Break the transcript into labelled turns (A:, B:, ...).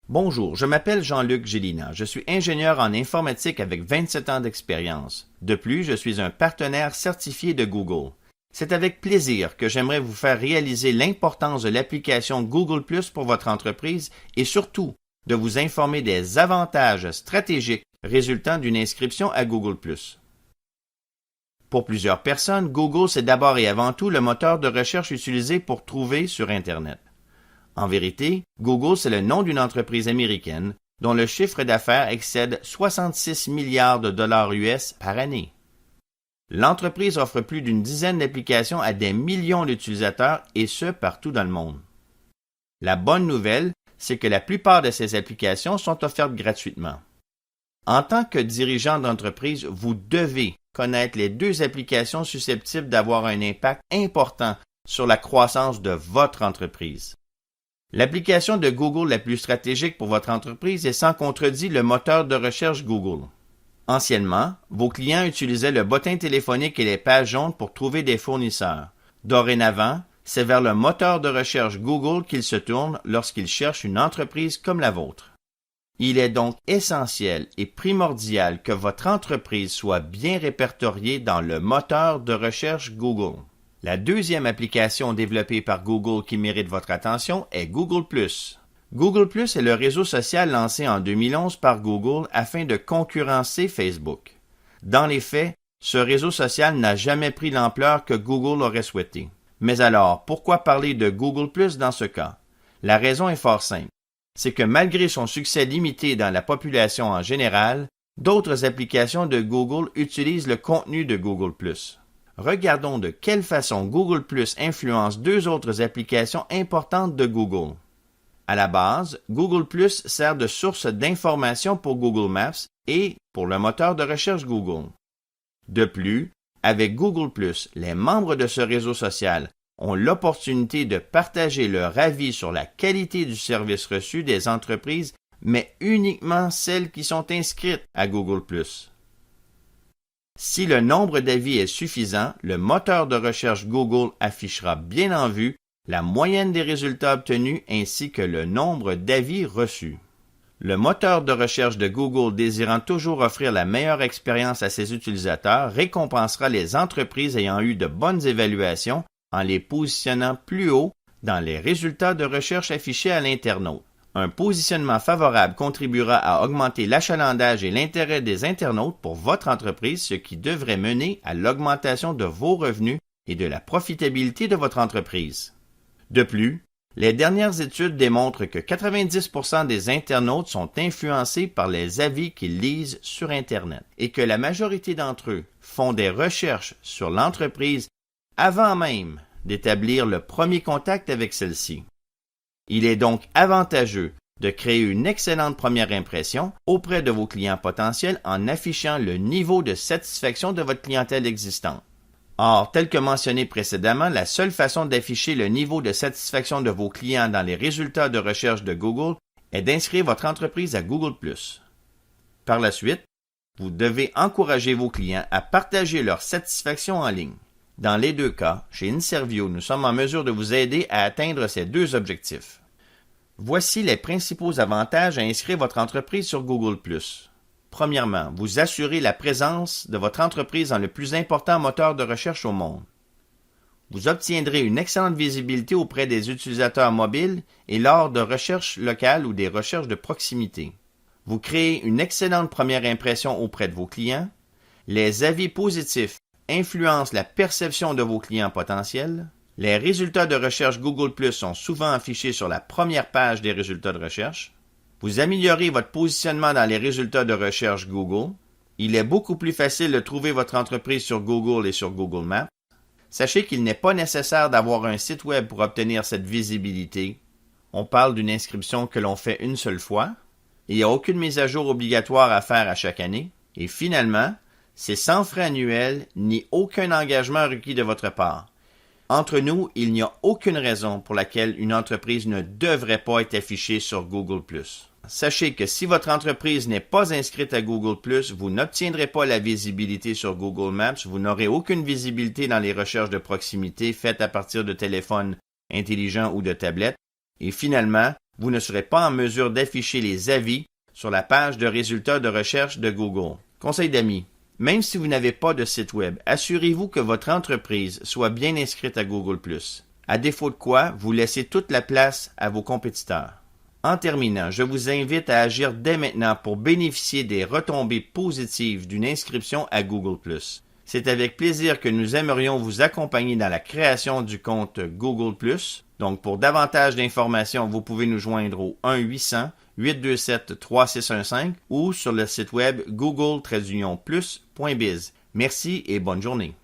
A: Bonjour, je m'appelle Jean-Luc Gélina. Je suis ingénieur en informatique avec 27 ans d'expérience. De plus, je suis un partenaire certifié de Google. C'est avec plaisir que j'aimerais vous faire réaliser l'importance de l'application Google+ pour votre entreprise et surtout de vous informer des avantages stratégiques résultant d'une inscription à Google+. Pour plusieurs personnes, Google, c'est d'abord et avant tout le moteur de recherche utilisé pour trouver sur Internet. En vérité, Google, c'est le nom d'une entreprise américaine dont le chiffre d'affaires excède 66 milliards de dollars US par année. L'entreprise offre plus d'une dizaine d'applications à des millions d'utilisateurs et ce partout dans le monde. La bonne nouvelle, c'est que la plupart de ces applications sont offertes gratuitement. En tant que dirigeant d'entreprise, vous devez connaître les deux applications susceptibles d'avoir un impact important sur la croissance de votre entreprise. L'application de Google la plus stratégique pour votre entreprise est sans contredit le moteur de recherche Google. Anciennement, vos clients utilisaient le bottin téléphonique et les pages jaunes pour trouver des fournisseurs. Dorénavant, c'est vers le moteur de recherche Google qu'ils se tournent lorsqu'ils cherchent une entreprise comme la vôtre. Il est donc essentiel et primordial que votre entreprise soit bien répertoriée dans le moteur de recherche Google. La deuxième application développée par Google qui mérite votre attention est Google+. Google+ est le réseau social lancé en 2011 par Google afin de concurrencer Facebook. Dans les faits, ce réseau social n'a jamais pris l'ampleur que Google aurait souhaité. Mais alors, pourquoi parler de Google+ dans ce cas? La raison est fort simple. C'est que malgré son succès limité dans la population en général, d'autres applications de Google utilisent le contenu de Google+. Regardons de quelle façon Google+ influence deux autres applications importantes de Google. À la base, Google+ sert de source d'information pour Google Maps et pour le moteur de recherche Google. De plus, avec Google+, les membres de ce réseau social ont l'opportunité de partager leur avis sur la qualité du service reçu des entreprises, mais uniquement celles qui sont inscrites à Google+. Si le nombre d'avis est suffisant, le moteur de recherche Google affichera bien en vue la moyenne des résultats obtenus ainsi que le nombre d'avis reçus. Le moteur de recherche de Google désirant toujours offrir la meilleure expérience à ses utilisateurs récompensera les entreprises ayant eu de bonnes évaluations en les positionnant plus haut dans les résultats de recherche affichés à l'internaute. Un positionnement favorable contribuera à augmenter l'achalandage et l'intérêt des internautes pour votre entreprise, ce qui devrait mener à l'augmentation de vos revenus et de la profitabilité de votre entreprise. De plus, les dernières études démontrent que 90% des internautes sont influencés par les avis qu'ils lisent sur Internet et que la majorité d'entre eux font des recherches sur l'entreprise avant même d'établir le premier contact avec celle-ci. Il est donc avantageux de créer une excellente première impression auprès de vos clients potentiels en affichant le niveau de satisfaction de votre clientèle existante. Or, tel que mentionné précédemment, la seule façon d'afficher le niveau de satisfaction de vos clients dans les résultats de recherche de Google est d'inscrire votre entreprise à Google+. Par la suite, vous devez encourager vos clients à partager leur satisfaction en ligne. Dans les deux cas, chez Inservio, nous sommes en mesure de vous aider à atteindre ces deux objectifs. Voici les principaux avantages à inscrire votre entreprise sur Google+. Premièrement, vous assurez la présence de votre entreprise dans le plus important moteur de recherche au monde. Vous obtiendrez une excellente visibilité auprès des utilisateurs mobiles et lors de recherches locales ou des recherches de proximité. Vous créez une excellente première impression auprès de vos clients. Les avis positifs influencent la perception de vos clients potentiels. Les résultats de recherche Google+ sont souvent affichés sur la première page des résultats de recherche. Vous améliorez votre positionnement dans les résultats de recherche Google. Il est beaucoup plus facile de trouver votre entreprise sur Google et sur Google Maps. Sachez qu'il n'est pas nécessaire d'avoir un site web pour obtenir cette visibilité. On parle d'une inscription que l'on fait une seule fois. Il n'y a aucune mise à jour obligatoire à faire à chaque année. Et finalement, c'est sans frais annuels ni aucun engagement requis de votre part. Entre nous, il n'y a aucune raison pour laquelle une entreprise ne devrait pas être affichée sur Google+. Sachez que si votre entreprise n'est pas inscrite à Google+, vous n'obtiendrez pas la visibilité sur Google Maps, vous n'aurez aucune visibilité dans les recherches de proximité faites à partir de téléphones intelligents ou de tablettes, et finalement, vous ne serez pas en mesure d'afficher les avis sur la page de résultats de recherche de Google. Conseil d'amis. Même si vous n'avez pas de site web, assurez-vous que votre entreprise soit bien inscrite à Google+. À défaut de quoi, vous laissez toute la place à vos compétiteurs. En terminant, je vous invite à agir dès maintenant pour bénéficier des retombées positives d'une inscription à Google+. C'est avec plaisir que nous aimerions vous accompagner dans la création du compte Google+. Donc, pour davantage d'informations, vous pouvez nous joindre au 1-800-827-3615 ou sur le site web google-plus.biz. Merci et bonne journée.